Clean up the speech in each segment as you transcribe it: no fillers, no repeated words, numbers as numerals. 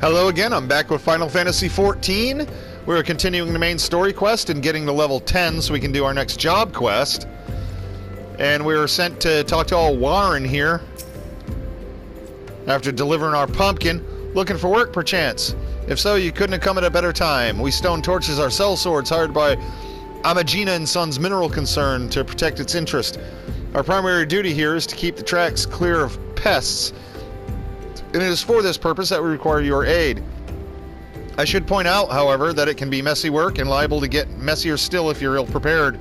Hello again, I'm back with Final Fantasy XIV. We're continuing the main story quest and getting to level 10 so we can do our next job quest. And we were sent to talk to old Warren here. After delivering our pumpkin, looking for work perchance. If so, you couldn't have come at a better time. We stone torches our cell swords hired by Amagina & Sons Mineral Concern to protect its interest. Our primary duty here is to keep the tracks clear of pests. And it is for this purpose that we require your aid. I should point out, however, that it can be messy work and liable to get messier still if you're ill-prepared.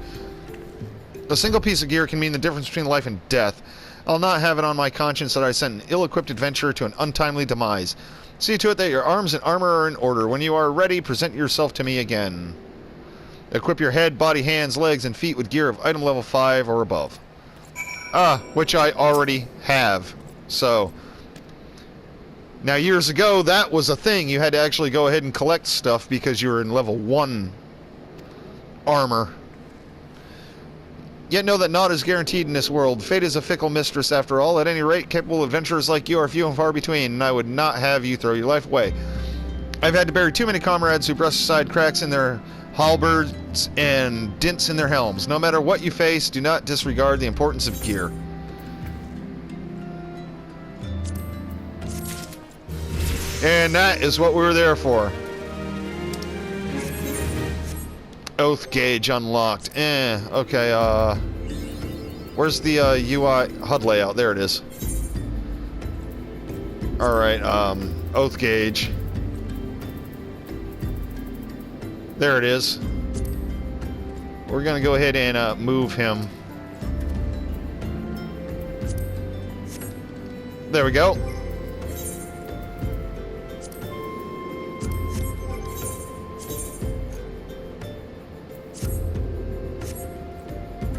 A single piece of gear can mean the difference between life and death. I'll not have it on my conscience that I sent an ill-equipped adventurer to an untimely demise. See to it that your arms and armor are in order. When you are ready, present yourself to me again. Equip your head, body, hands, legs, and feet with gear of item level 5 or above. Which I already have. So... Now, years ago, that was a thing. You had to actually go ahead and collect stuff because you were in level 1 armor. Yet know that naught is guaranteed in this world. Fate is a fickle mistress, after all. At any rate, capable adventurers like you are few and far between, and I would not have you throw your life away. I've had to bury too many comrades who brush aside cracks in their halberds and dints in their helms. No matter what you face, do not disregard the importance of gear. And that is what we were there for. Oath gauge unlocked. Okay, where's the UI HUD layout? There it is. Alright, oath gauge. There it is. We're gonna go ahead and move him. There we go.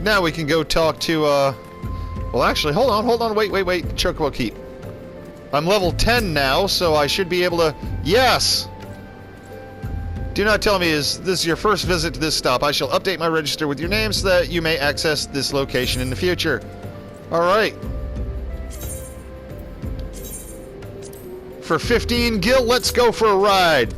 Now we can go talk to, well actually, hold on, wait, Chocobo Keep. I'm level 10 now, so I should be able to, yes! Do not tell me is this your first visit to this stop. I shall update my register with your name so that you may access this location in the future. Alright. For 15 gil, let's go for a ride.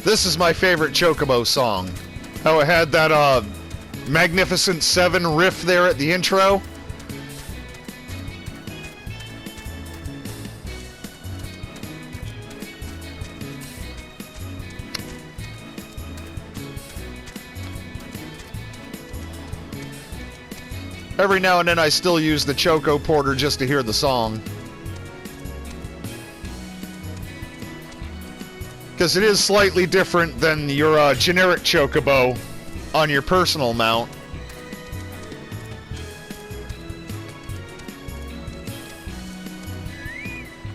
This is my favorite Chocobo song. How it had that Magnificent 7 riff there at the intro. Every now and then I still use the Choco Porter just to hear the song. Because it is slightly different than your generic Chocobo on your personal mount.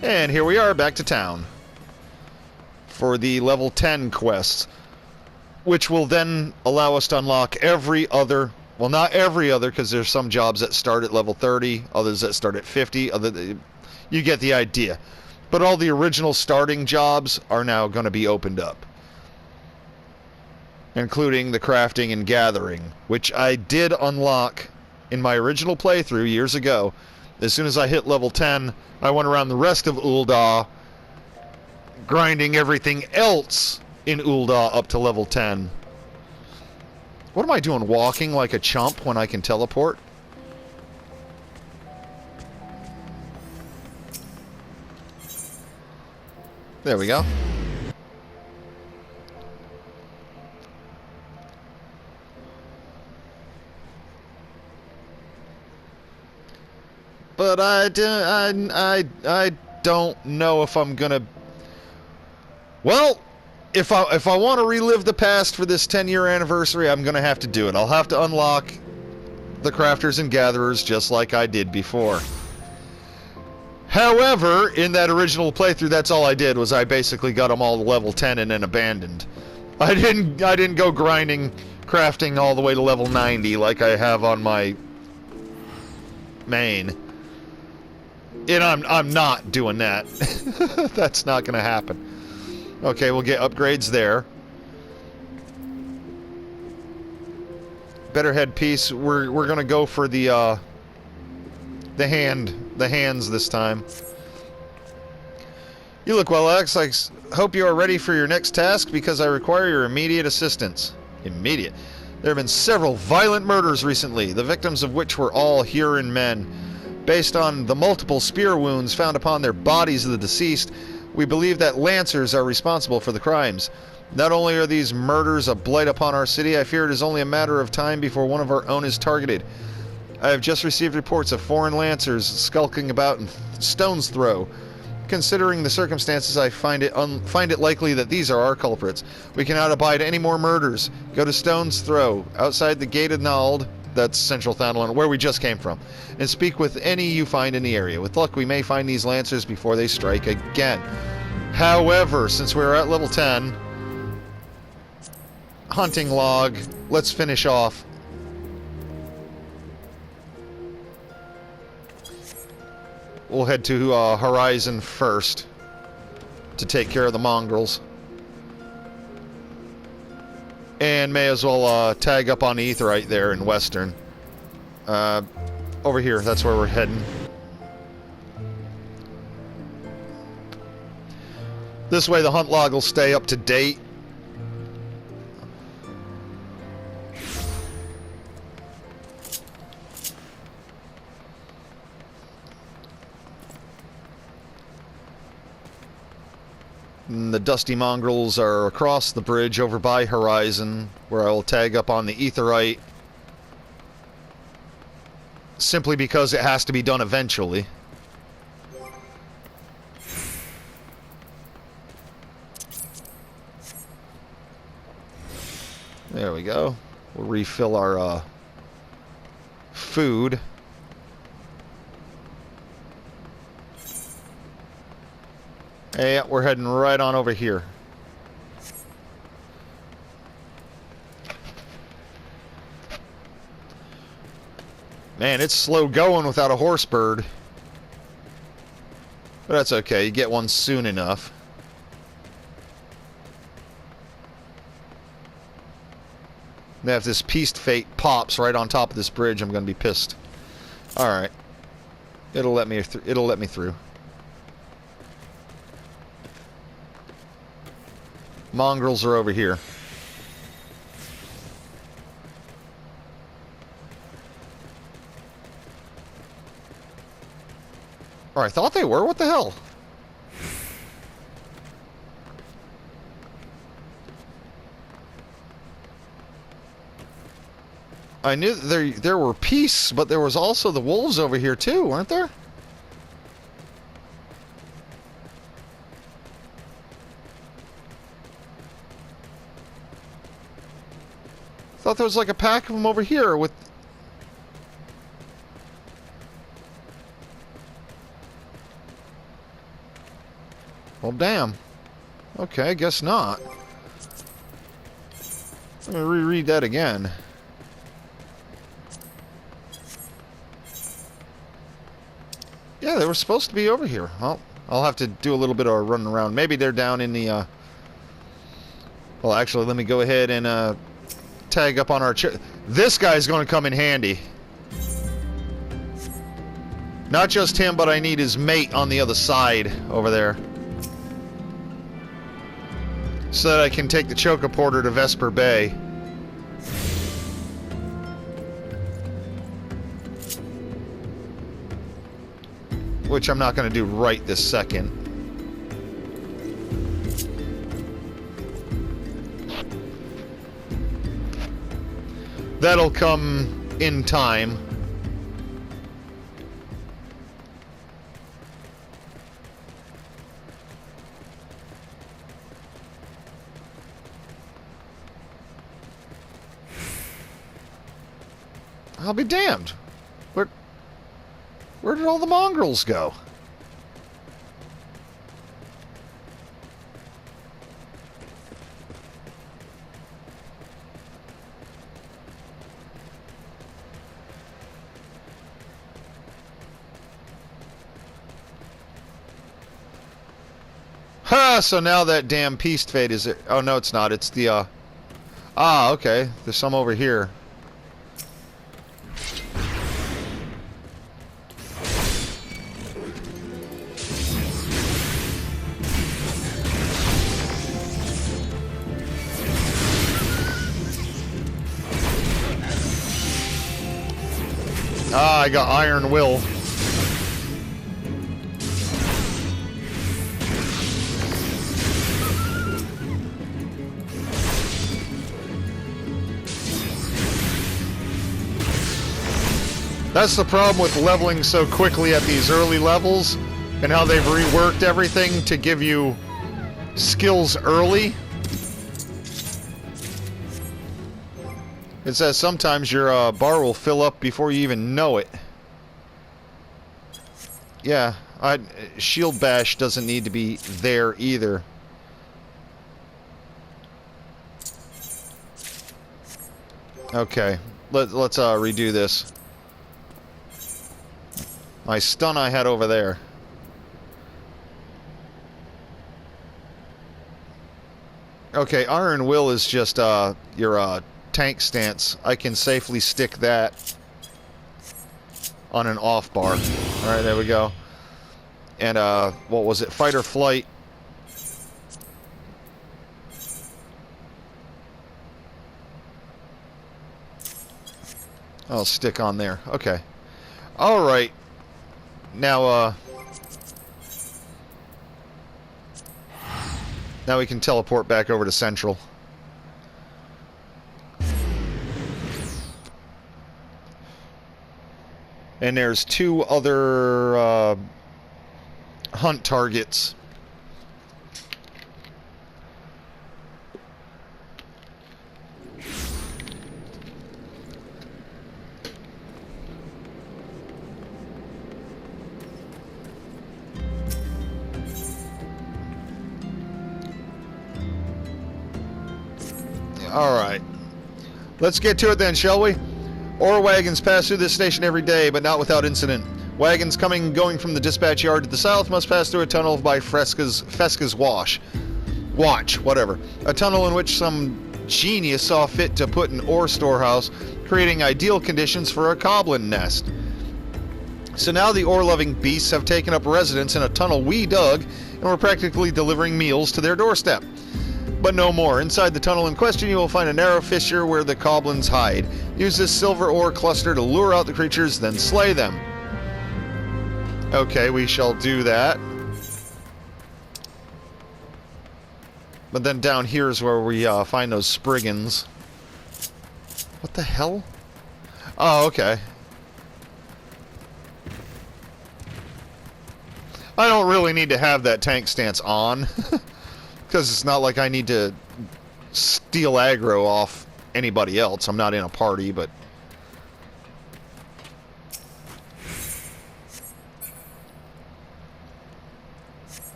And here we are, back to town. For the level 10 quests. Which will then allow us to unlock every other... Well, not every other, because there's some jobs that start at level 30, others that start at 50. You get the idea. But all the original starting jobs are now going to be opened up. Including the crafting and gathering, which I did unlock in my original playthrough years ago. As soon as I hit level 10, I went around the rest of Ul'dah, grinding everything else in Ul'dah up to level 10. What am I doing, walking like a chump when I can teleport? There we go. But I don't know if I'm gonna... Well, if I want to relive the past for this 10-year anniversary, I'm gonna have to do it. I'll have to unlock the crafters and gatherers just like I did before. However, in that original playthrough, that's all I did, was I basically got them all to level 10 and then abandoned. I didn't go grinding, crafting all the way to level 90 like I have on my main. And I'm not doing that. That's not going to happen. Okay, we'll get upgrades there. Better headpiece. We're gonna go for the hands this time. You look well, Alex. I hope you are ready for your next task because I require your immediate assistance. Immediate. There have been several violent murders recently, the victims of which were all Huron men. Based on the multiple spear wounds found upon their bodies of the deceased, we believe that Lancers are responsible for the crimes. Not only are these murders a blight upon our city, I fear it is only a matter of time before one of our own is targeted. I have just received reports of foreign Lancers skulking about in Stone's Throw. Considering the circumstances, I find it likely that these are our culprits. We cannot abide any more murders. Go to Stone's Throw, outside the Gate of Nald, that's Central Thanalan, where we just came from, and speak with any you find in the area. With luck, we may find these Lancers before they strike again. However, since we're at level 10, hunting log, let's finish off. We'll head to Horizon first to take care of the mongrels. And may as well tag up on the Aetheryte there in Western. Over here, that's where we're heading. This way the hunt log will stay up to date. And the dusty mongrels are across the bridge over by Horizon, where I will tag up on the Aetheryte. Simply because it has to be done eventually. There we go. We'll refill our food. Hey, we're heading right on over here. Man, it's slow going without a horse bird. But that's okay, you get one soon enough. Now if this Peast Fate pops right on top of this bridge, I'm gonna be pissed. Alright. It'll let me through. Mongrels are over here. Or I thought they were. What the hell? I knew there were peace, but there was also the wolves over here too, weren't there? Thought there was like a pack of them over here with... Well, damn. Okay, I guess not. Let me reread that again. Yeah, they were supposed to be over here. Well, I'll have to do a little bit of running around. Maybe they're down in the... Well, actually, let me go ahead and... tag up on our... This guy's going to come in handy. Not just him, but I need his mate on the other side over there. So that I can take the Chocoporter to Vesper Bay. Which I'm not going to do right this second. That'll come in time. I'll be damned. Where did all the mongrels go? Ha! So now that damn Peace Fade is it? Oh no, it's not. It's the Ah, okay. There's some over here. Ah, I got Iron Will. That's the problem with leveling so quickly at these early levels, and how they've reworked everything to give you skills early. It says sometimes your bar will fill up before you even know it. Yeah, Shield Bash doesn't need to be there either. Okay, let's redo this. My stun I had over there. Okay, Iron Will is just your tank stance. I can safely stick that on an off bar. Alright, there we go. And what was it? Fight or Flight. I'll stick on there. Okay. Alright. Now now we can teleport back over to Central. And there's two other hunt targets. Alright. Let's get to it then, shall we? Ore wagons pass through this station every day, but not without incident. Wagons coming and going from the dispatch yard to the south must pass through a tunnel by Fesca's Watch, whatever. A tunnel in which some genius saw fit to put an ore storehouse, creating ideal conditions for a goblin nest. So now the ore-loving beasts have taken up residence in a tunnel we dug, and we're practically delivering meals to their doorstep. But no more. Inside the tunnel in question, you will find a narrow fissure where the goblins hide. Use this silver ore cluster to lure out the creatures, then slay them. Okay, we shall do that. But then down here is where we find those Spriggans. What the hell? Oh, okay. I don't really need to have that tank stance on. Because it's not like I need to steal aggro off anybody else. I'm not in a party, but...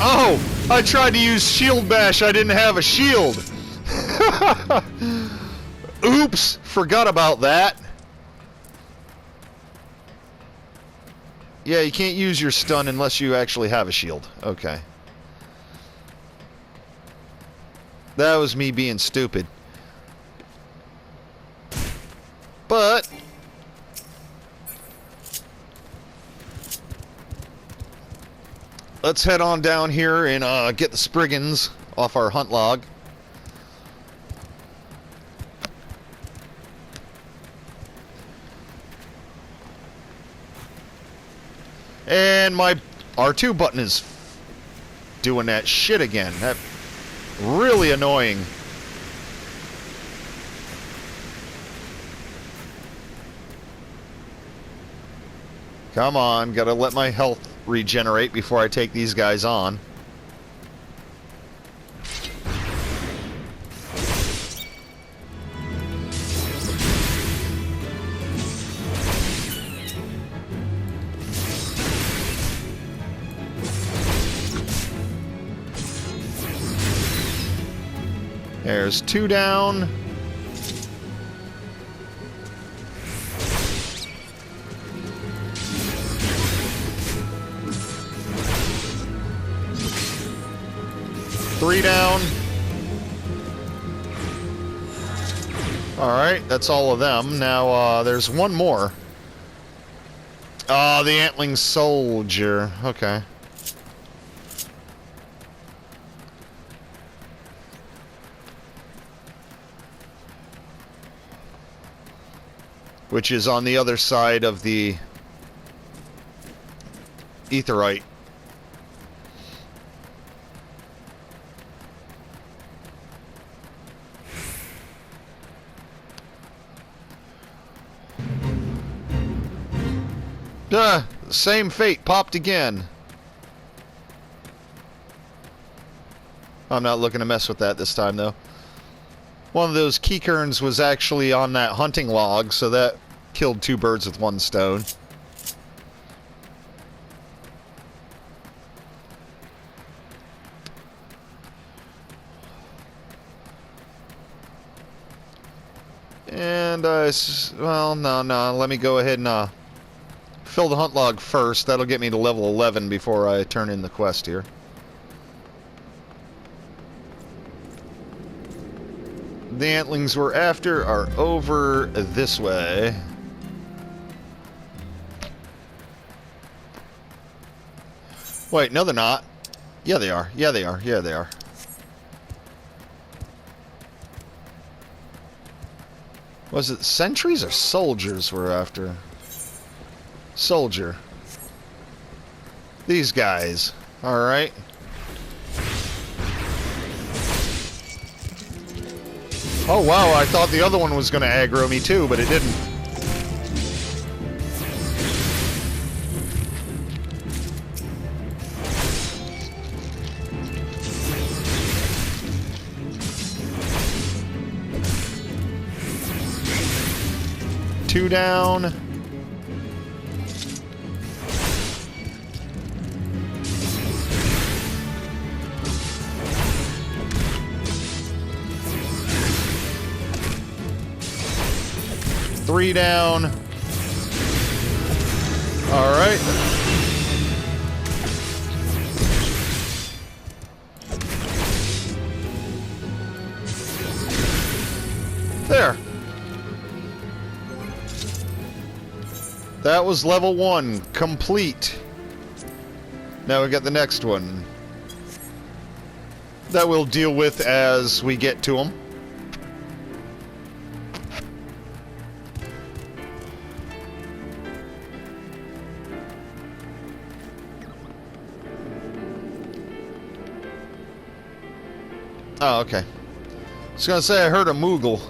Oh! I tried to use Shield Bash. I didn't have a shield. Oops! Forgot about that. Yeah, you can't use your stun unless you actually have a shield. Okay. That was me being stupid. But... let's head on down here and get the Spriggans off our hunt log. And my R2 button is doing that shit again. That's really annoying. Come on, gotta let my health regenerate before I take these guys on. There's 2 down. Three down. Alright, that's all of them. Now, there's one more. The Antling Soldier. Okay. Which is on the other side of the Aetheryte. Same fate, popped again. I'm not looking to mess with that this time, though. One of those keykerns was actually on that hunting log, so that killed 2 birds with 1 stone. And, well, no, let me go ahead and, fill the hunt log first. That'll get me to level 11 before I turn in the quest here. The antlings we're after are over this way. Wait, no they're not. Yeah they are. Yeah they are. Yeah they are. Was it sentries or soldiers we're after? Soldier. These guys. Alright. Oh wow, I thought the other one was going to aggro me too, but it didn't. Two down. Three down. All right. There. That was level 1 complete. Now we got the next one that we'll deal with as we get to them. Oh, okay. I was gonna say I heard a Moogle.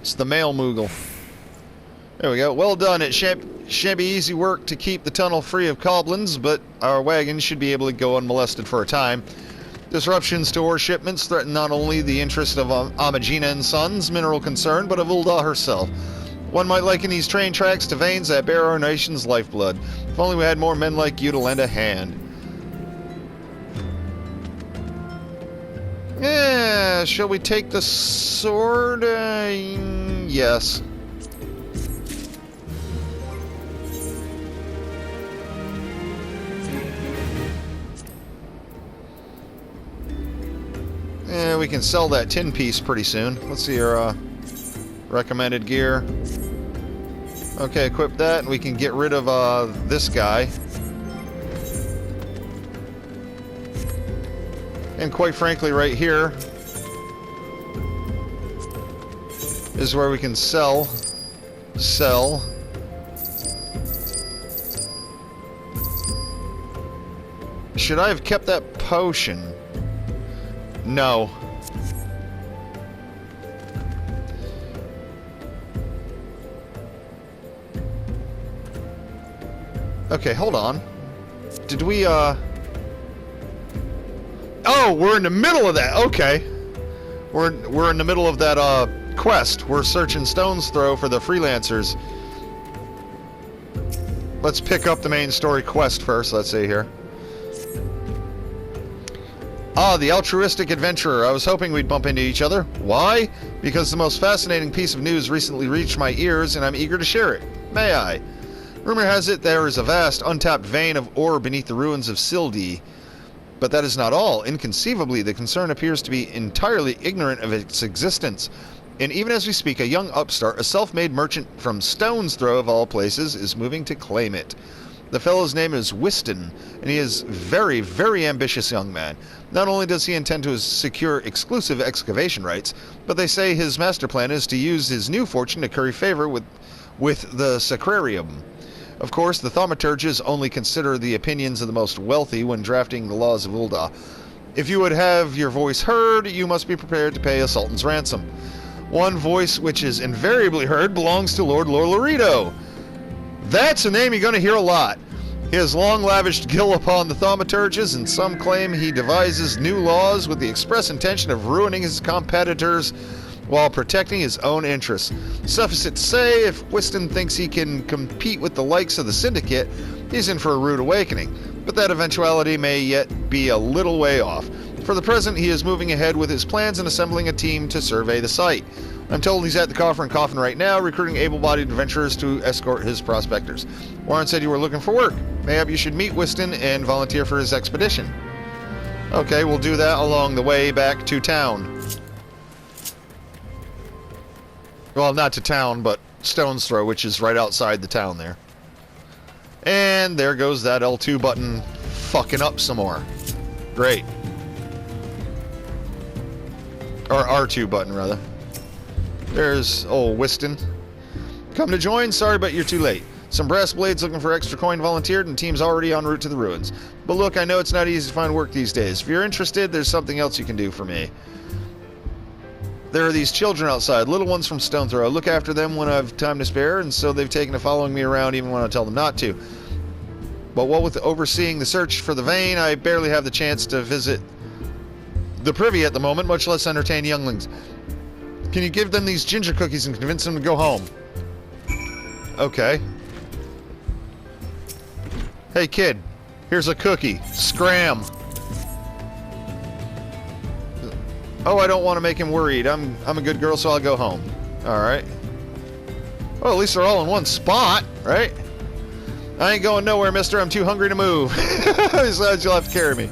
It's the male Moogle. There we go. Well done. It shan't be easy work to keep the tunnel free of goblins, but our wagons should be able to go unmolested for a time. Disruptions to ore shipments threaten not only the interest of Amagina and Sons, mineral concern, but of Ulda herself. One might liken these train tracks to veins that bear our nation's lifeblood. If only we had more men like you to lend a hand. Yeah, shall we take the sword? Yes. Yeah, we can sell that tin piece pretty soon. Let's see your recommended gear. Okay, equip that, and we can get rid of this guy. And quite frankly, right here is where we can sell. Should I have kept that potion? No. Okay, hold on. Did we, Oh, we're in the middle of that. Okay. We're in the middle of that, quest. We're searching Stone's Throw for the freelancers. Let's pick up the main story quest first, let's see here. Ah, the altruistic adventurer. I was hoping we'd bump into each other. Why? Because the most fascinating piece of news recently reached my ears, and I'm eager to share it. May I? Rumor has it there is a vast, untapped vein of ore beneath the ruins of Sildi. But that is not all. Inconceivably, the concern appears to be entirely ignorant of its existence. And even as we speak, a young upstart, a self-made merchant from Stone's Throw of all places, is moving to claim it. The fellow's name is Whiston, and he is very, very ambitious young man. Not only does he intend to secure exclusive excavation rights, but they say his master plan is to use his new fortune to curry favor with the Sacrarium. Of course, the thaumaturges only consider the opinions of the most wealthy when drafting the laws of Ul'dah. If you would have your voice heard, you must be prepared to pay a sultan's ransom. One voice which is invariably heard belongs to Lord Lorlaredo. That's a name you're going to hear a lot. He has long lavished guilt upon the thaumaturges, and some claim he devises new laws with the express intention of ruining his competitors while protecting his own interests. Suffice it to say, if Whiston thinks he can compete with the likes of the Syndicate, he's in for a rude awakening. But that eventuality may yet be a little way off. For the present, he is moving ahead with his plans and assembling a team to survey the site. I'm told he's at the Coffer and Coffin right now, recruiting able-bodied adventurers to escort his prospectors. Warren said you were looking for work. Maybe you should meet Whiston and volunteer for his expedition. Okay, we'll do that along the way back to town. Well, not to town, but Stone's Throw, which is right outside the town there. And there goes that L2 button fucking up some more. Great. Or R2 button, rather. There's old Whiston. Come to join? Sorry, but you're too late. Some brass blades looking for extra coin volunteered, and the team's already en route to the ruins. But look, I know it's not easy to find work these days. If you're interested, there's something else you can do for me. There are these children outside, little ones from Stone Throw. I look after them when I have time to spare, and so they've taken to following me around even when I tell them not to. But what with overseeing the search for the vein, I barely have the chance to visit the privy at the moment, much less entertain younglings. Can you give them these ginger cookies and convince them to go home? Okay. Hey kid, here's a cookie. Scram. Oh, I don't want to make him worried. I'm a good girl, so I'll go home. Alright. Well, at least they're all in one spot, right? I ain't going nowhere, mister. I'm too hungry to move. Besides, you'll have to carry me.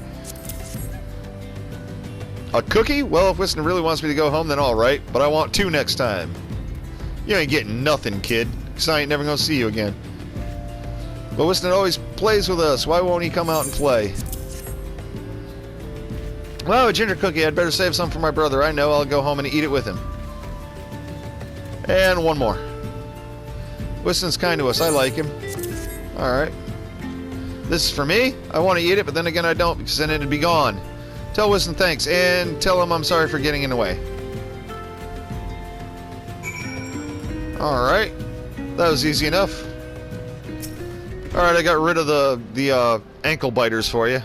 A cookie? Well, if Whiston really wants me to go home, then alright. But I want 2 next time. You ain't getting nothing, kid. Because I ain't never going to see you again. But Whiston always plays with us. Why won't he come out and play? Well, a ginger cookie. I'd better save some for my brother. I know. I'll go home and eat it with him. And one more. Whiston's kind to us. I like him. Alright. This is for me? I want to eat it, but then again I don't, because then it'd be gone. Tell Whiston thanks, and tell him I'm sorry for getting in the way. Alright. That was easy enough. Alright, I got rid of the ankle biters for you.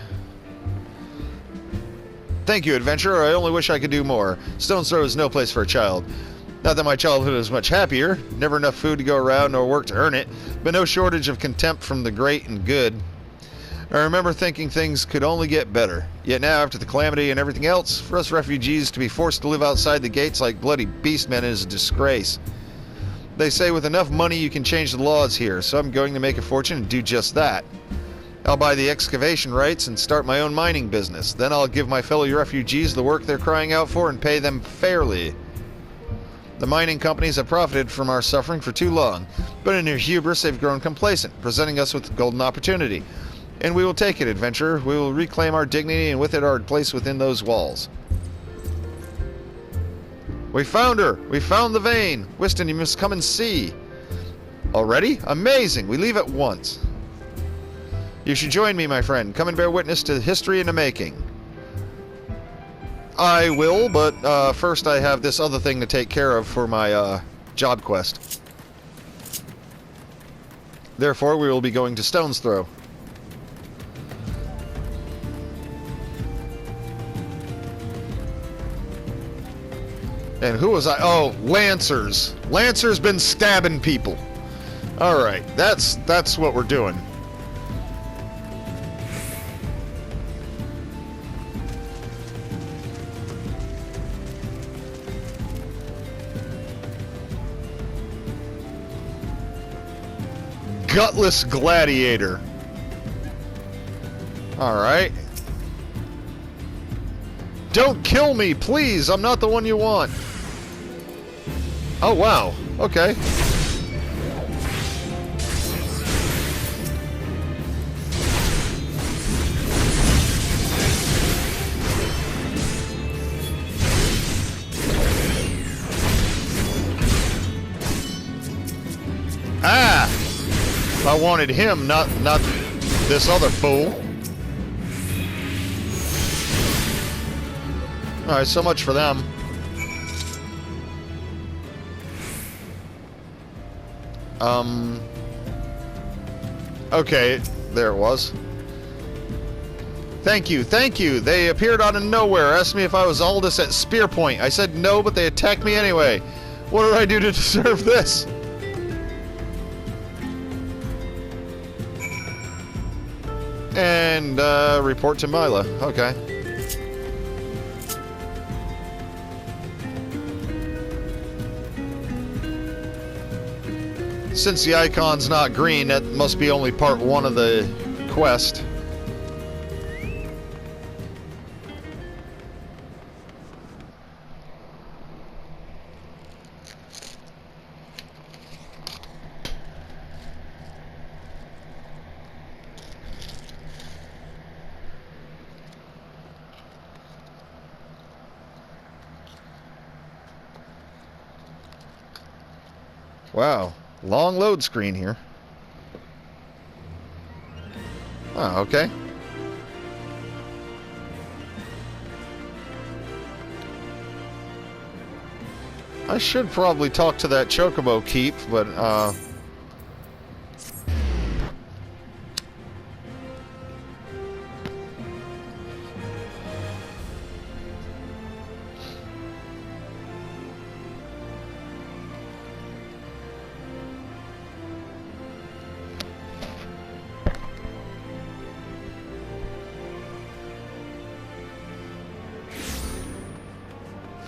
Thank you, adventurer. I only wish I could do more. Stone's Throw is no place for a child. Not that my childhood was much happier. Never enough food to go around, nor work to earn it, but no shortage of contempt from the great and good. I remember thinking things could only get better. Yet now, after the calamity and everything else, for us refugees to be forced to live outside the gates like bloody beastmen is a disgrace. They say with enough money you can change the laws here, so I'm going to make a fortune and do just that. I'll buy the excavation rights and start my own mining business. Then I'll give my fellow refugees the work they're crying out for and pay them fairly. The mining companies have profited from our suffering for too long, but in their hubris they've grown complacent, presenting us with golden opportunity. And we will take it, adventurer. We will reclaim our dignity and with it our place within those walls. We found her! We found the vein! Whiston, you must come and see. Already? Amazing! We leave at once. You should join me, my friend. Come and bear witness to history in the making. I will, but first I have this other thing to take care of for my job quest. Therefore, we will be going to Stone's Throw. And who was I? Oh, Lancers. Lancers been stabbing people. Alright, that's what we're doing. Gutless gladiator. Alright. Don't kill me, please! I'm not the one you want. Oh, wow. Okay. Ah! I wanted him, not this other fool. Alright, so much for them. Okay, there it was. Thank you, thank you! They appeared out of nowhere, asked me if I was Aldous at spear point. I said no, but they attacked me anyway. What did I do to deserve this? And, report to Mila. Okay. Since the icon's not green, that must be only part 1 of the quest. Wow. Long load screen here. Oh, okay. I should probably talk to that Chocobo Keep, but,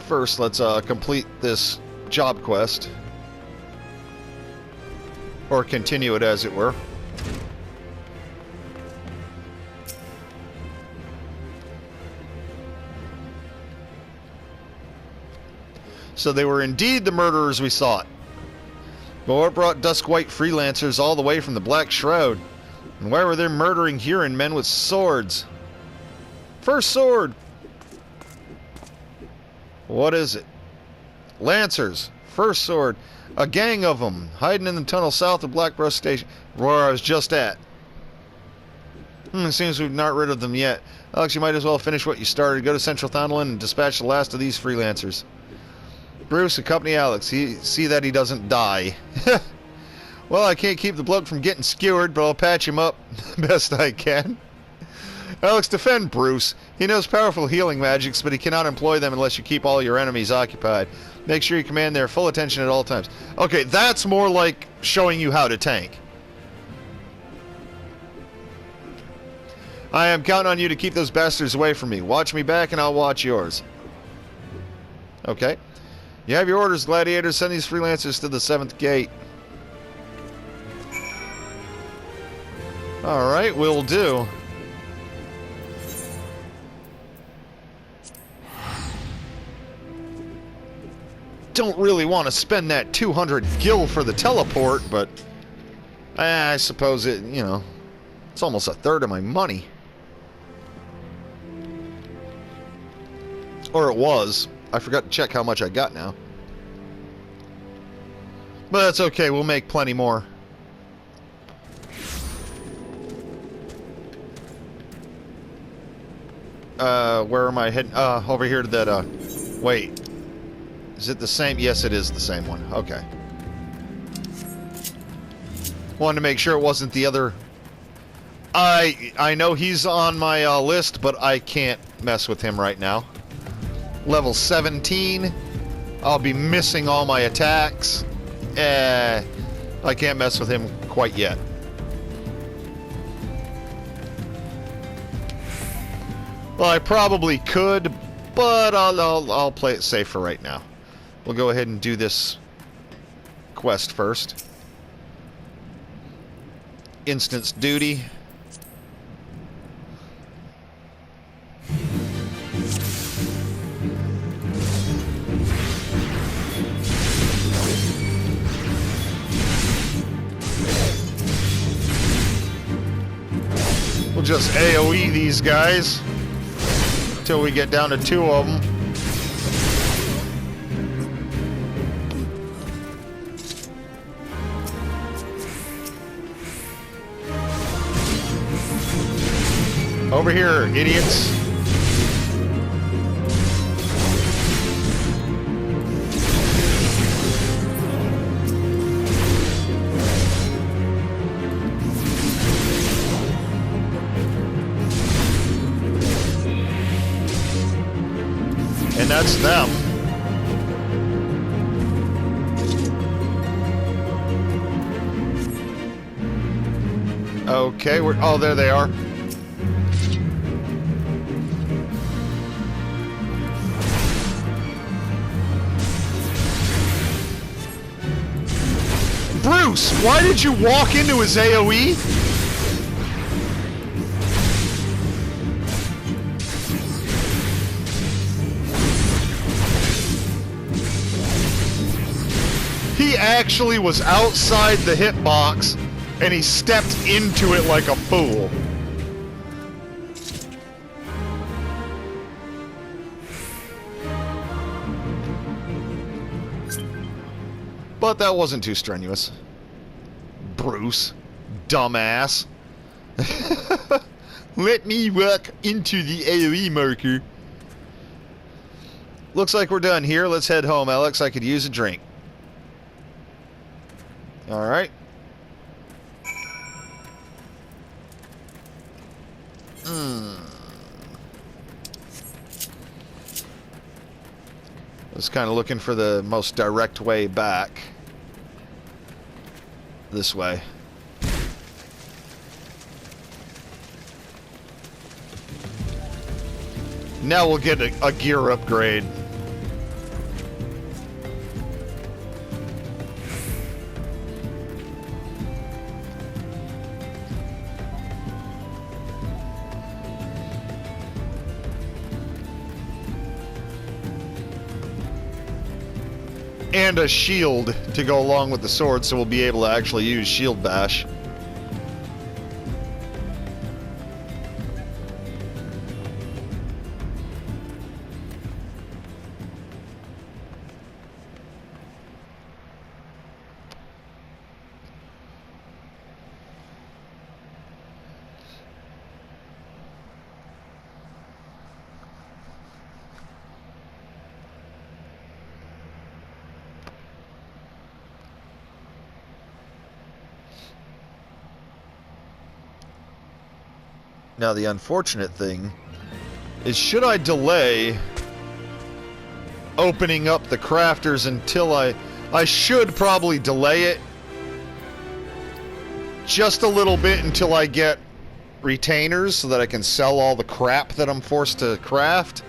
first, let's complete this job quest. Or continue it, as it were. So they were indeed the murderers we sought. But what brought Duskwhite freelancers all the way from the Black Shroud? And why were they murdering Huron men with swords? First sword! What is it? Lancers. First sword. A gang of them, hiding in the tunnel south of Blackbrush Station, where I was just at. It seems we've not rid of them yet. Alex, you might as well finish what you started. Go to Central Thunderland and dispatch the last of these freelancers. Bruce, accompany Alex. See that he doesn't die. Well, I can't keep the bloke from getting skewered, but I'll patch him up best I can. Alex, defend Bruce. He knows powerful healing magics, but he cannot employ them unless you keep all your enemies occupied. Make sure you command their full attention at all times. Okay, that's more like showing you how to tank. I am counting on you to keep those bastards away from me. Watch me back and I'll watch yours. Okay. You have your orders, gladiators. Send these freelancers to the 7th gate. Alright, will do. Don't really want to spend that 200 gil for the teleport, but I suppose it, you know, it's almost a third of my money. Or it was. I forgot to check how much I got now. But that's okay, we'll make plenty more. Where am I heading? Over here to that, wait. Is it the same? Yes, it is the same one. Okay. Wanted to make sure it wasn't the other. I know he's on my list, but I can't mess with him right now. Level 17. I'll be missing all my attacks. I can't mess with him quite yet. Well, I probably could, but I'll play it safe for right now. We'll go ahead and do this quest first. instance duty. We'll just AoE these guys until we get down to 2 of them. Over here, idiots. And that's them. Okay, oh, there they are. Bruce, why did you walk into his AoE? He actually was outside the hitbox, and he stepped into it like a fool. But that wasn't too strenuous. Bruce, dumbass. Let me walk into the AoE marker. Looks like we're done here. Let's head home, Alex. I could use a drink. Alright. I was kind of looking for the most direct way back. This way. Now we'll get a gear upgrade. And a shield to go along with the sword, so we'll be able to actually use shield bash. Now the unfortunate thing is, should I delay opening up the crafters until I should probably delay it just a little bit until I get retainers so that I can sell all the crap that I'm forced to craft.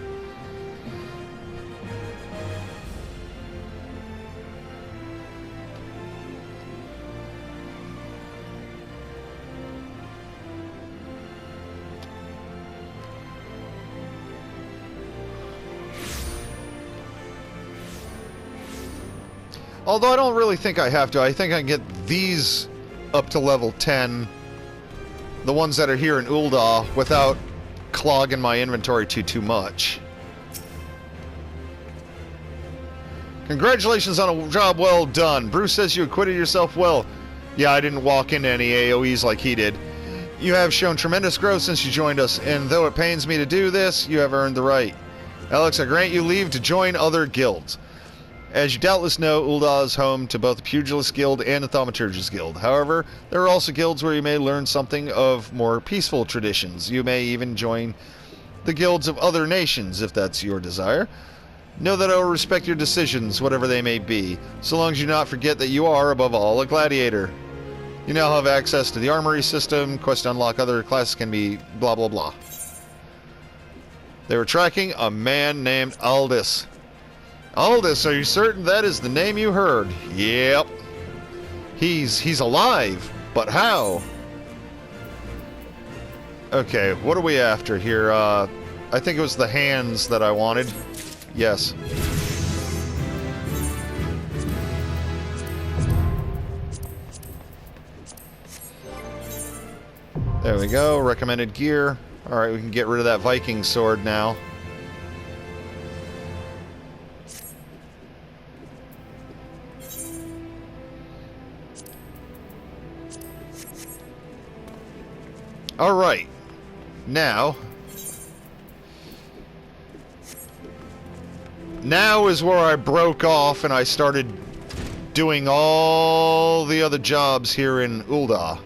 Although I don't really think I have to. I think I can get these up to level 10, the ones that are here in Ul'dah, without clogging my inventory too much. Congratulations on a job well done. Bruce says you acquitted yourself well. Yeah, I didn't walk into any AoEs like he did. You have shown tremendous growth since you joined us, and though it pains me to do this, you have earned the right. Alex, I grant you leave to join other guilds. As you doubtless know, Ul'dah is home to both the Pugilist Guild and the Thaumaturgist Guild. However, there are also guilds where you may learn something of more peaceful traditions. You may even join the guilds of other nations, if that's your desire. Know that I will respect your decisions, whatever they may be, so long as you do not forget that you are, above all, a gladiator. You now have access to the armory system. Quest to unlock other classes can be blah blah blah. They were tracking a man named Aldous. Aldous, are you certain that is the name you heard? Yep. He's alive, but how? Okay, what are we after here? I think it was the hands that I wanted. Yes. There we go. Recommended gear. Alright, we can get rid of that Viking sword now. Alright. Now is where I broke off and I started doing all the other jobs here in Ul'dah.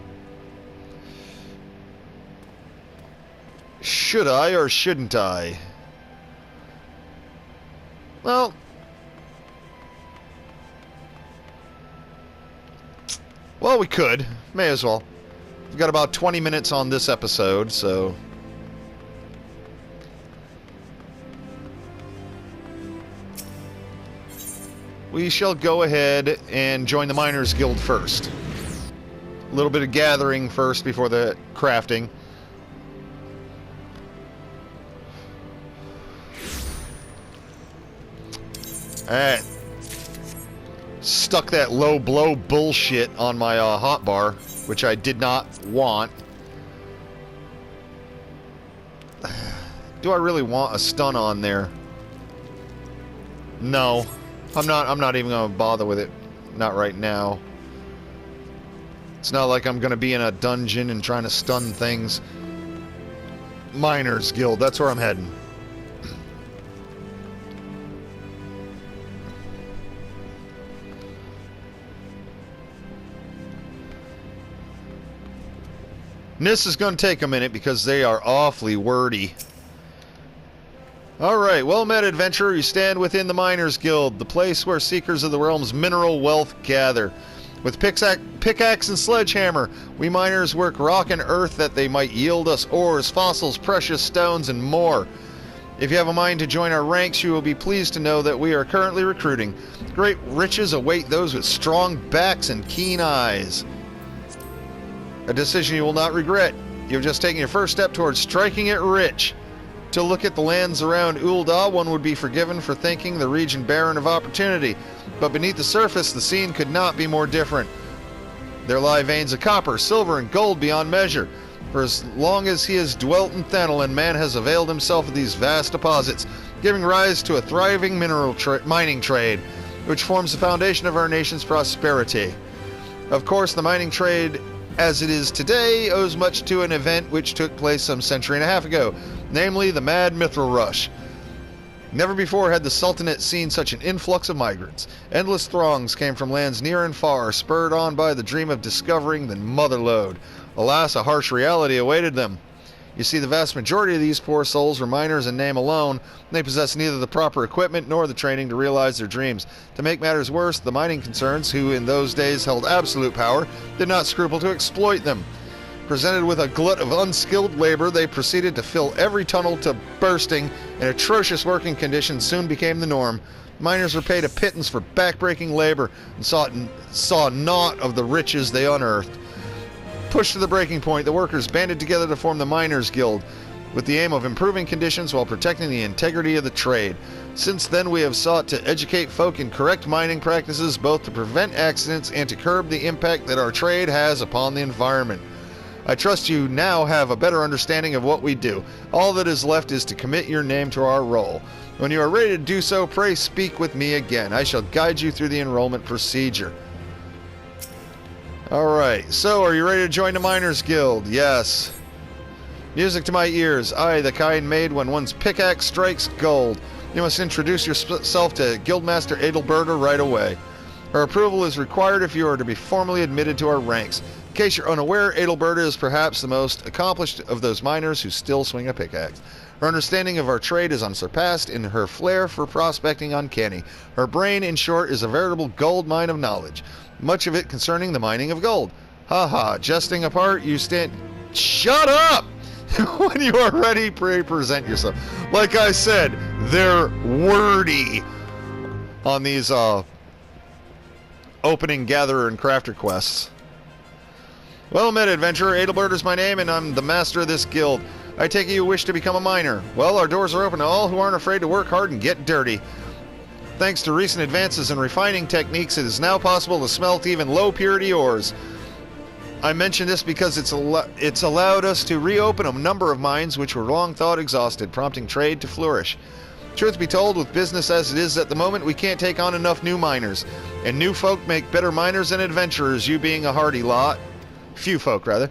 Should I or shouldn't I? Well, we could. May as well. We've got about 20 minutes on this episode, so... we shall go ahead and join the Miners Guild first. A little bit of gathering first before the crafting. Alright. Stuck that low blow bullshit on my hotbar, which I did not want. Do I really want a stun on there? No. I'm not even going to bother with it. Not right now. It's not like I'm going to be in a dungeon and trying to stun things. Miners Guild, that's where I'm heading. And this is going to take a minute because they are awfully wordy. Alright, well met, adventurer. You stand within the Miners Guild, the place where seekers of the realm's mineral wealth gather. With pickaxe and sledgehammer, we miners work rock and earth that they might yield us ores, fossils, precious stones, and more. If you have a mind to join our ranks, you will be pleased to know that we are currently recruiting. Great riches await those with strong backs and keen eyes. A decision you will not regret. You've just taken your first step towards striking it rich. To look at the lands around Ul'dah, one would be forgiven for thinking the region barren of opportunity. But beneath the surface, the scene could not be more different. There lie veins of copper, silver, and gold beyond measure. For as long as he has dwelt in Thanalin, man has availed himself of these vast deposits, giving rise to a thriving mining trade, which forms the foundation of our nation's prosperity. Of course, the mining trade, as it is today, owes much to an event which took place some century and a half ago, namely the Mad Mithril Rush. Never before had the Sultanate seen such an influx of migrants. Endless throngs came from lands near and far, spurred on by the dream of discovering the motherlode. Alas, a harsh reality awaited them. You see, the vast majority of these poor souls were miners in name alone. They possessed neither the proper equipment nor the training to realize their dreams. To make matters worse, the mining concerns, who in those days held absolute power, did not scruple to exploit them. Presented with a glut of unskilled labor, they proceeded to fill every tunnel to bursting, and atrocious working conditions soon became the norm. Miners were paid a pittance for backbreaking labor and saw naught of the riches they unearthed. Pushed to the breaking point, the workers banded together to form the Miners Guild, with the aim of improving conditions while protecting the integrity of the trade. Since then, we have sought to educate folk in correct mining practices, both to prevent accidents and to curb the impact that our trade has upon the environment. I trust you now have a better understanding of what we do. All that is left is to commit your name to our role. When you are ready to do so, pray speak with me again. I shall guide you through the enrollment procedure. Alright, so are you ready to join the Miners Guild? Yes. Music to my ears. I, the kind made when one's pickaxe strikes gold. You must introduce yourself to Guildmaster Adelberta right away. Her approval is required if you are to be formally admitted to our ranks. In case you're unaware, Adelberta is perhaps the most accomplished of those miners who still swing a pickaxe. Her understanding of our trade is unsurpassed, and her flair for prospecting uncanny. Her brain, in short, is a veritable gold mine of knowledge. Much of it concerning the mining of gold. Ha, jesting apart, you stand... Shut up! When you are ready, pray present yourself. Like I said, they're wordy on these opening gatherer and crafter quests. Well met, adventurer. Adelbert is my name, and I'm the master of this guild. I take it you wish to become a miner. Well, our doors are open to all who aren't afraid to work hard and get dirty. Thanks to recent advances in refining techniques, it is now possible to smelt even low-purity ores. I mention this because it's allowed us to reopen a number of mines which were long thought exhausted, prompting trade to flourish. Truth be told, with business as it is at the moment, we can't take on enough new miners. And new folk make better miners and adventurers, you being a hardy lot. Few folk, rather.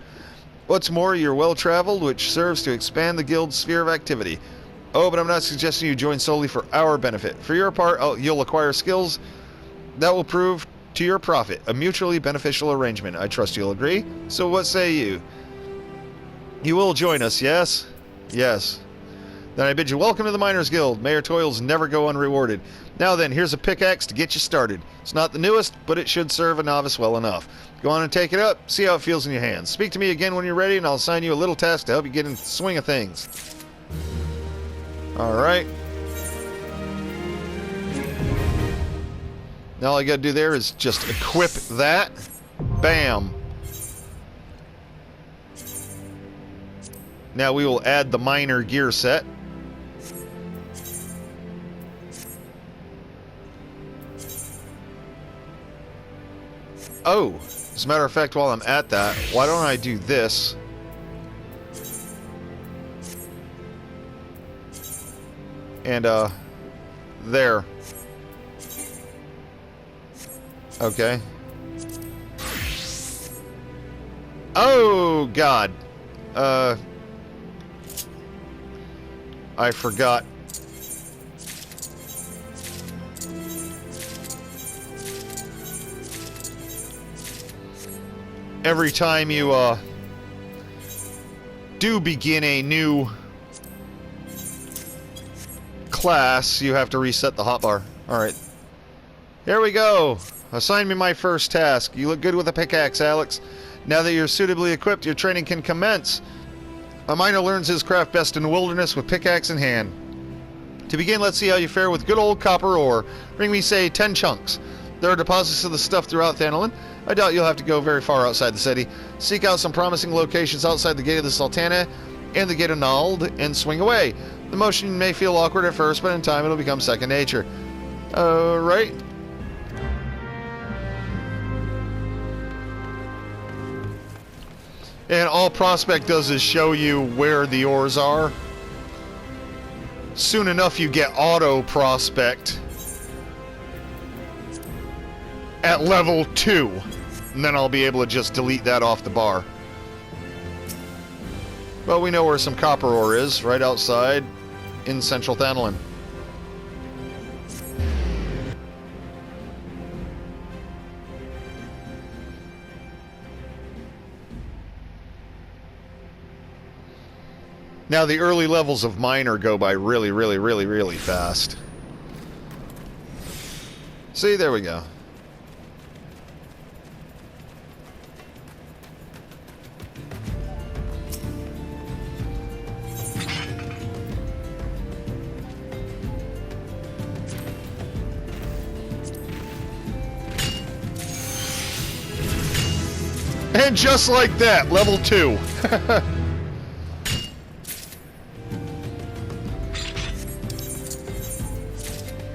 What's more, you're well-traveled, which serves to expand the guild's sphere of activity. Oh, but I'm not suggesting you join solely for our benefit. For your part, you'll acquire skills that will prove to your profit. A mutually beneficial arrangement. I trust you'll agree. So what say you? You will join us, yes? Yes. Then I bid you welcome to the Miners Guild. May your toils never go unrewarded. Now then, here's a pickaxe to get you started. It's not the newest, but it should serve a novice well enough. Go on and take it up. See how it feels in your hands. Speak to me again when you're ready, and I'll assign you a little task to help you get in the swing of things. Alright. Now all I gotta do there is just equip that. Bam. Now we will add the miner gear set. Oh, as a matter of fact, while I'm at that, why don't I do this? And, there. Okay. Oh, God. I forgot. Every time you, do begin a new class, you have to reset the hotbar. Alright. Here we go. Assign me my first task. You look good with a pickaxe, Alex. Now that you're suitably equipped, your training can commence. A miner learns his craft best in the wilderness with pickaxe in hand. To begin, let's see how you fare with good old copper ore. Bring me, say, 10 chunks. There are deposits of the stuff throughout Thanolin. I doubt you'll have to go very far outside the city. Seek out some promising locations outside the gate of the Sultana and the gate of Nald and swing away. The motion may feel awkward at first, but in time it'll become second nature. Right? And all Prospect does is show you where the ores are. Soon enough you get Auto Prospect at level 2. And then I'll be able to just delete that off the bar. Well, we know where some copper ore is, right outside in central Thanolin. Now, the early levels of miner go by really fast. See, there we go. And just like that, level 2.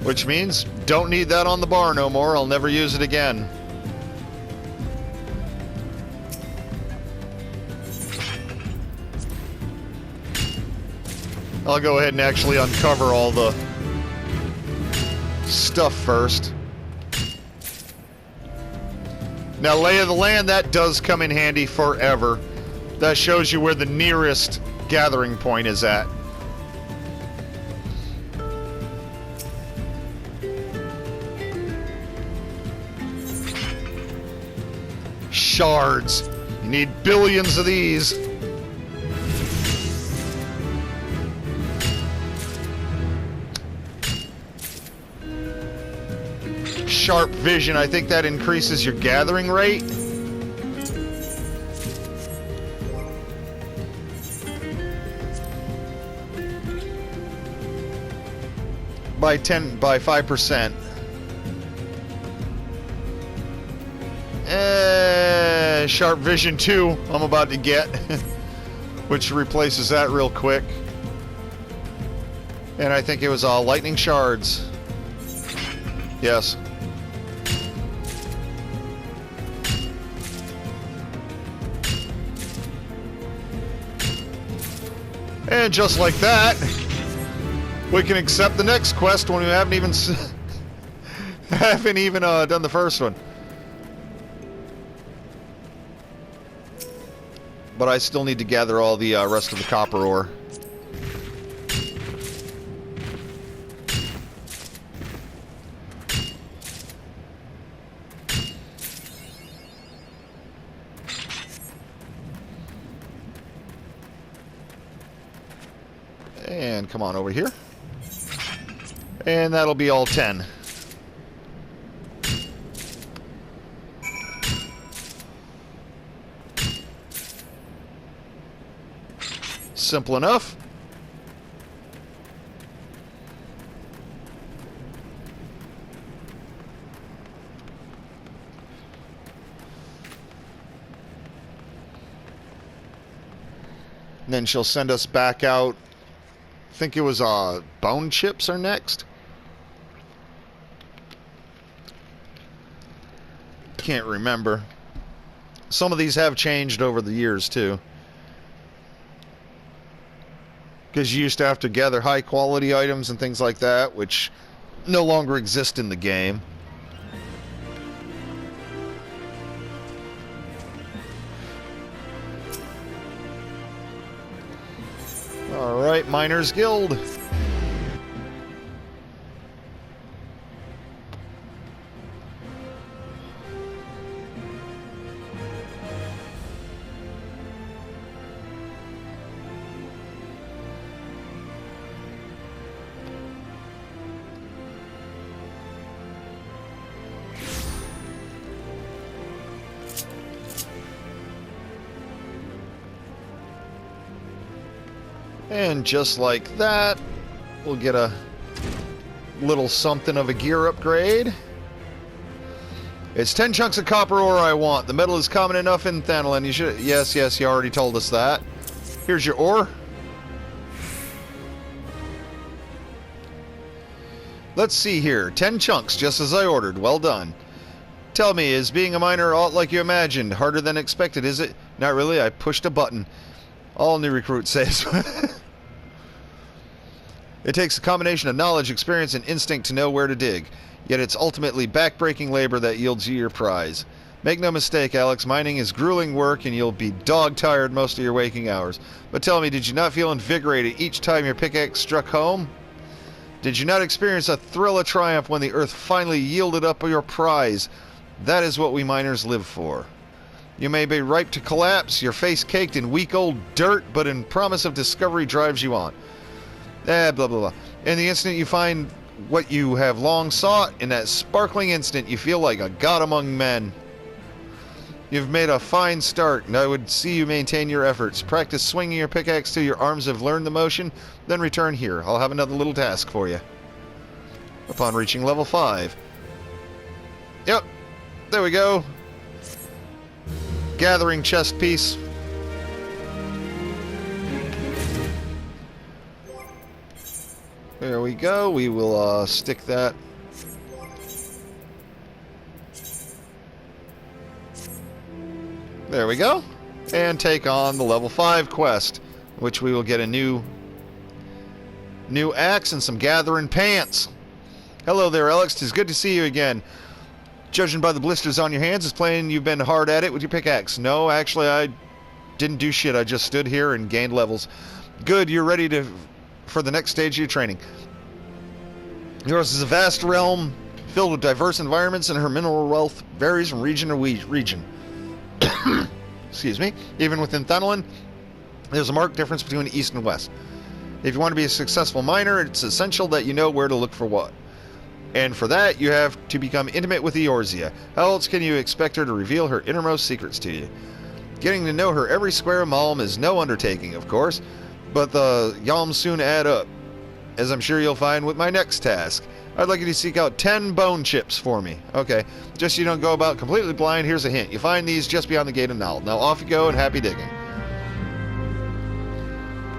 Which means, don't need that on the bar no more. I'll never use it again. I'll go ahead and actually uncover all the stuff first. Now, lay of the land, that does come in handy forever. That shows you where the nearest gathering point is at. Shards. You need billions of these. Sharp vision, I think that increases your gathering rate. By 5%. Sharp Vision 2 I'm about to get, which replaces that real quick. And I think it was lightning shards. Yes. And just like that, we can accept the next quest when we haven't even done the first one. But I still need to gather all the rest of the copper ore. And come on over here. And that'll be all 10. Simple enough. And then she'll send us back out. I think it was bone chips are next. Can't remember. Some of these have changed over the years too. Because you used to have to gather high quality items and things like that, which no longer exist in the game. Alright, Miners Guild. And just like that, we'll get a little something of a gear upgrade. It's 10 chunks of copper ore I want. The metal is common enough in Thanalan. You should... Yes, you already told us that. Here's your ore. Let's see here. 10 chunks, just as I ordered. Well done. Tell me, is being a miner aught like you imagined? Harder than expected, is it? Not really. I pushed a button. All new recruits say. It takes a combination of knowledge, experience, and instinct to know where to dig. Yet it's ultimately back-breaking labor that yields you your prize. Make no mistake, Alex, mining is grueling work and you'll be dog-tired most of your waking hours. But tell me, did you not feel invigorated each time your pickaxe struck home? Did you not experience a thrill of triumph when the earth finally yielded up your prize? That is what we miners live for. You may be ripe to collapse, your face caked in weak old dirt, but in promise of discovery drives you on. Blah, blah, blah. In the instant you find what you have long sought, in that sparkling instant you feel like a god among men. You've made a fine start, and I would see you maintain your efforts. Practice swinging your pickaxe till your arms have learned the motion, then return here. I'll have another little task for you. Upon reaching level 5. Yep, there we go. Gathering chest piece. There we go. We will stick that. There we go. And take on the level 5 quest, which we will get a new axe and some gathering pants. Hello there, Alex. 'Tis good to see you again. Judging by the blisters on your hands, it's plain you've been hard at it with your pickaxe. No, actually, I didn't do shit. I just stood here and gained levels. Good, you're ready for the next stage of your training. Yours is a vast realm filled with diverse environments, and her mineral wealth varies from region to region. Excuse me. Even within Thanalan, there's a marked difference between east and west. If you want to be a successful miner, it's essential that you know where to look for what. And for that, you have to become intimate with Eorzea. How else can you expect her to reveal her innermost secrets to you? Getting to know her every square malm is no undertaking, of course, but the yalms soon add up, as I'm sure you'll find with my next task. I'd like you to seek out 10 bone chips for me. Okay. Just so you don't go about completely blind, here's a hint. You find these just beyond the gate of Null. Now off you go and happy digging.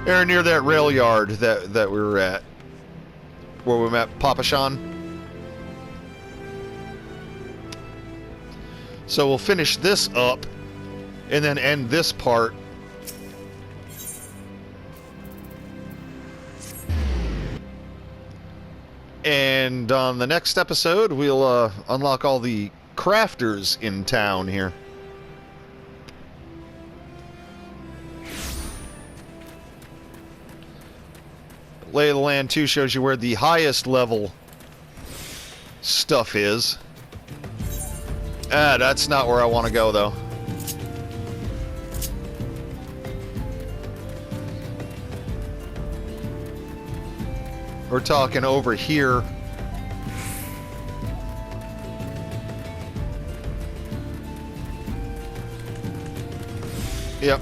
They're near that rail yard that we were at. Where we met Papa Sean. So we'll finish this up and then end this part. And on the next episode, we'll unlock all the crafters in town here. Lay of the Land 2 shows you where the highest level stuff is. Ah, that's not where I want to go, though. We're talking over here. Yep.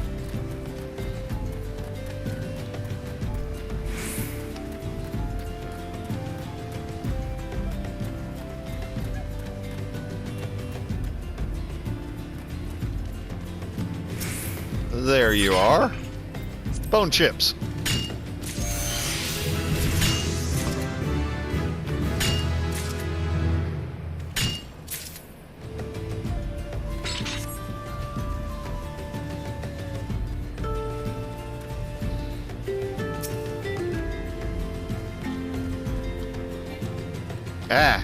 There you are. Bone chips. Ah.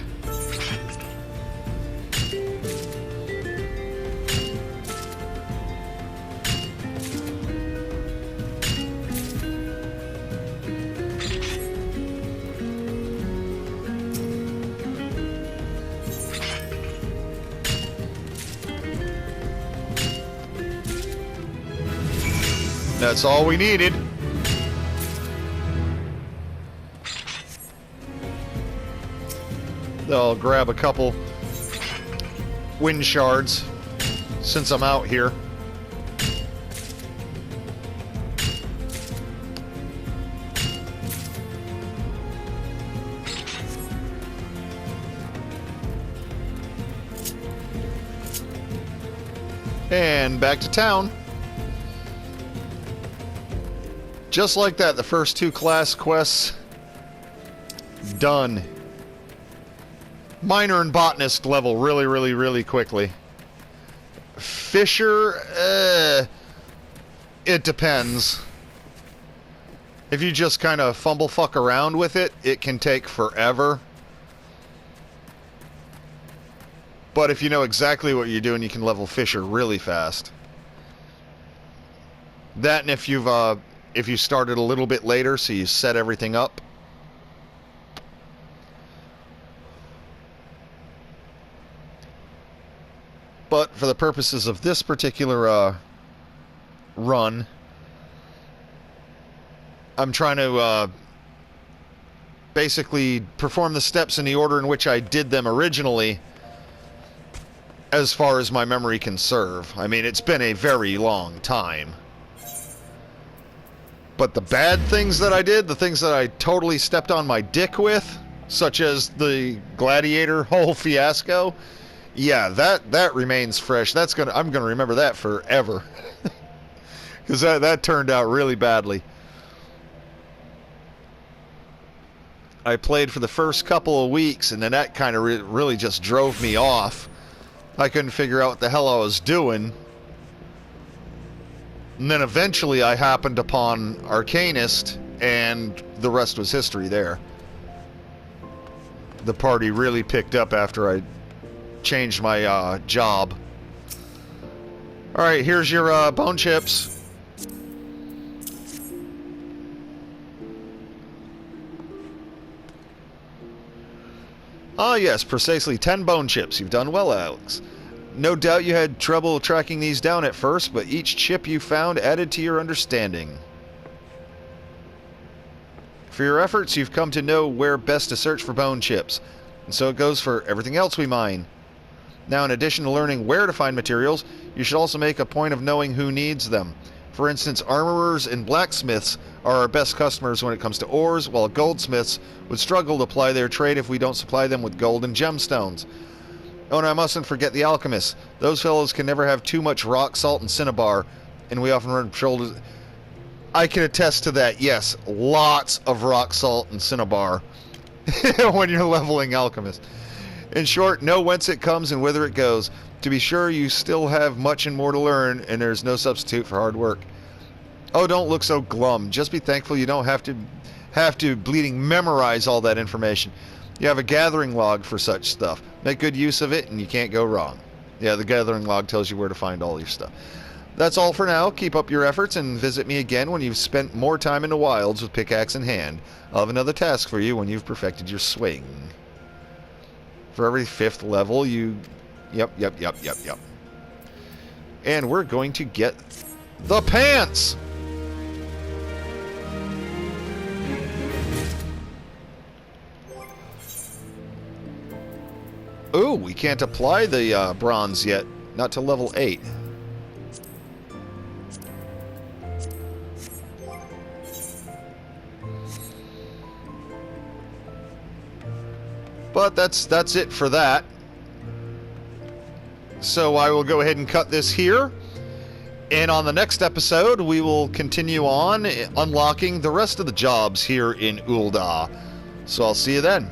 That's all we needed. I'll grab a couple wind shards since I'm out here. And back to town. Just like that, the first 2 class quests done. Miner and botanist level really quickly. Fisher, it depends. If you just kind of fuck around with it, it can take forever. But if you know exactly what you're doing, you can level Fisher really fast. That, and if you started a little bit later, so you set everything up. But for the purposes of this particular run, I'm trying to basically perform the steps in the order in which I did them originally, as far as my memory can serve. I mean, it's been a very long time. But the bad things that I did, the things that I totally stepped on my dick with, such as the gladiator whole fiasco, yeah, that remains fresh. I'm gonna remember that forever, because that turned out really badly. I played for the first couple of weeks, and then that kind of really just drove me off. I couldn't figure out what the hell I was doing. And then eventually I happened upon Arcanist, and the rest was history there. The party really picked up after I changed my job. Alright, here's your bone chips. Ah yes, precisely 10 bone chips. You've done well, Alex. No doubt you had trouble tracking these down at first, but each chip you found added to your understanding. For your efforts, you've come to know where best to search for bone chips. And so it goes for everything else we mine. Now, in addition to learning where to find materials, you should also make a point of knowing who needs them. For instance, armorers and blacksmiths are our best customers when it comes to ores, while goldsmiths would struggle to ply their trade if we don't supply them with gold and gemstones. Oh, and I mustn't forget the alchemists. Those fellows can never have too much rock salt and cinnabar, and we often run patrols. I can attest to that, yes. Lots of rock salt and cinnabar when you're leveling alchemist. In short, know whence it comes and whither it goes. To be sure, you still have much and more to learn, and there's no substitute for hard work. Oh, don't look so glum. Just be thankful you don't have to bleeding memorize all that information. You have a gathering log for such stuff. Make good use of it, and you can't go wrong. Yeah, the gathering log tells you where to find all your stuff. That's all for now. Keep up your efforts, and visit me again when you've spent more time in the wilds with pickaxe in hand. I'll have another task for you when you've perfected your swing. For every 5th level, you... Yep. And we're going to get the pants! Ooh, we can't apply the bronze yet. Not to level 8. But that's it for that. So I will go ahead and cut this here. And on the next episode, we will continue on unlocking the rest of the jobs here in Ul'dah. So I'll see you then.